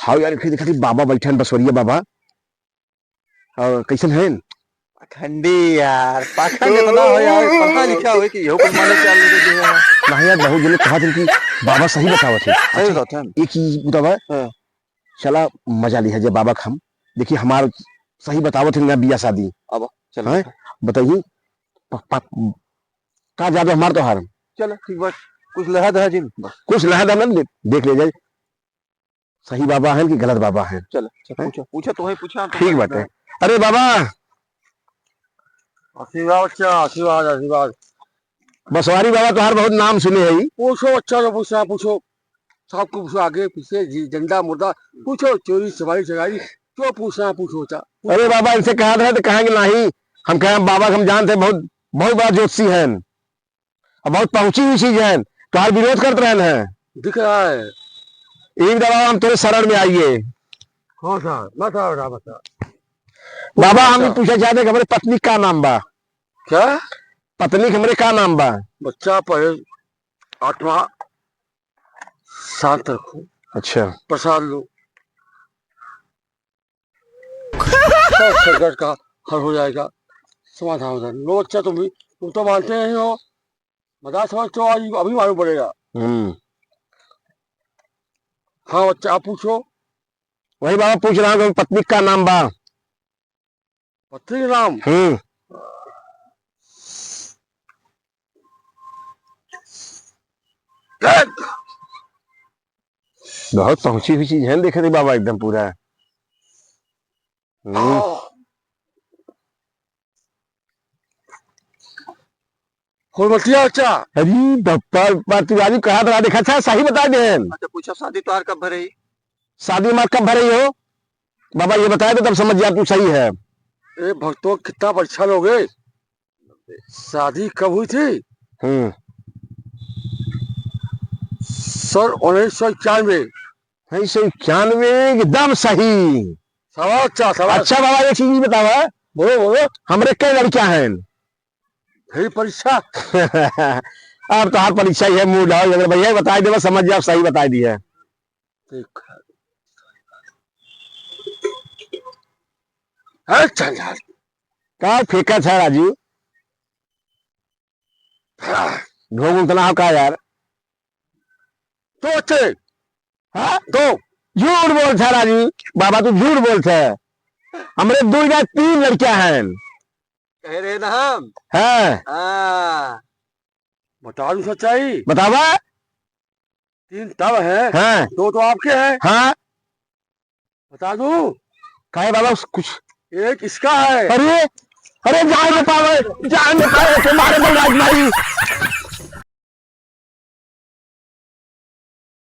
हाँ यार देखा थी बाबा बैठे हैं बसवरिया बाबा। और कैसन है? खंडी यार पाखंड इतना हो यार, पढ़ा लिखा हो कि यो कुल माने चाल दे दे है। नहीं यार बहुत जने कहा थे कि बाबा सही बतावत है। सही बात है। एक चीज बतावा हाँ। चला मजा ली है जब बाबा हम देखिए हमार सही बतावत है ना बिया शादी। अब चलो है बताइए का जादू हमार तो हार चलो ठीक बात, कुछ लहा दहा जिन बस। कुछ लहद हमन देख ले जाए सही बाबा है कि गलत बाबा है। चलो चल पूछो पूछो, तुम्हें पूछा तो ठीक बात है। अरे बाबा आशीर्वाद अच्छा, आशीर्वाद आशीर्वाद। बसवारी बाबा तुम्हार बहुत नाम सुने है। पूछो अच्छा तो पूछना, पूछो सबको पूछो, आगे पीछे झंडा मुर्दा पूछो, चोरी चमारी चगारी जो पूछना पूछो चा। अरे बाबा इनसे कहा था तो कहेंगे नहीं, हम कहे बाबा हम जानते बहुत बहुत बड़ा ज्योतिषी हैं और बहुत पहुंची हुई चीज है, तुम्हार विरोध करते रहे हैं। दिख रहा है। एक दफा हम तेरे शरण में आइए। हाँ सर बता बता बता। बाबा हम ही पूछा चाहते हमारे पत्नी का नाम बा? क्या पत्नी हमारे का नाम बा? बच्चा पढ़े, आत्मा शांत रखो, अच्छा प्रसाद लो, सब संकट का हल हो जाएगा, समाधान हो जाएगा। लो अच्छा, तुम तो मानते नहीं हो, मजाक समझ तो आज अभी मालूम पड़ेगा। हाँ बच्चा आप पूछो। वही बाबा पूछ रहा हूँ पत्नी का नाम बा? पत्नी का नाम बहुत पहुंची हुई चीज है, देखे थे बाबा एकदम पूरा। अच्छा अरे बाबा तिवारी कहा था देखा था सही बता दे। अच्छा पूछा, शादी त्योहार कब भरे? शादी में कब भरी हो बाबा ये बताए तो तब समझ जा तू सही है। ए भक्तों कितना परेशान हो गए, शादी कब हुई थी? सन 1991। 1991 एकदम सही। सवाल अच्छा सवाल। अच्छा बाबा एक चीज बतावा, बोलो बोलो। हमरे कई लड़कियां हैं? फिर परीक्षा अब तो हर परीक्षा ही है मूड है, अगर भैया बता दे समझ जाओ सही बता दिया। का फेंका था राजू घोग उतना का यार तो अच्छे। हाँ तो झूठ बोल था राजू बाबा तू झूठ बोल थे। हमरे 2 या 3 लड़कियां हैं। कह रहे ना हम। हाँ बता दू सच्चाई? बतावा। 3 तब है, हाँ 2 तो आपके हैं। हाँ बता दू? कहे बाबा कुछ एक इसका है। अरे अरे जान पावे तुम्हारे को राजमारी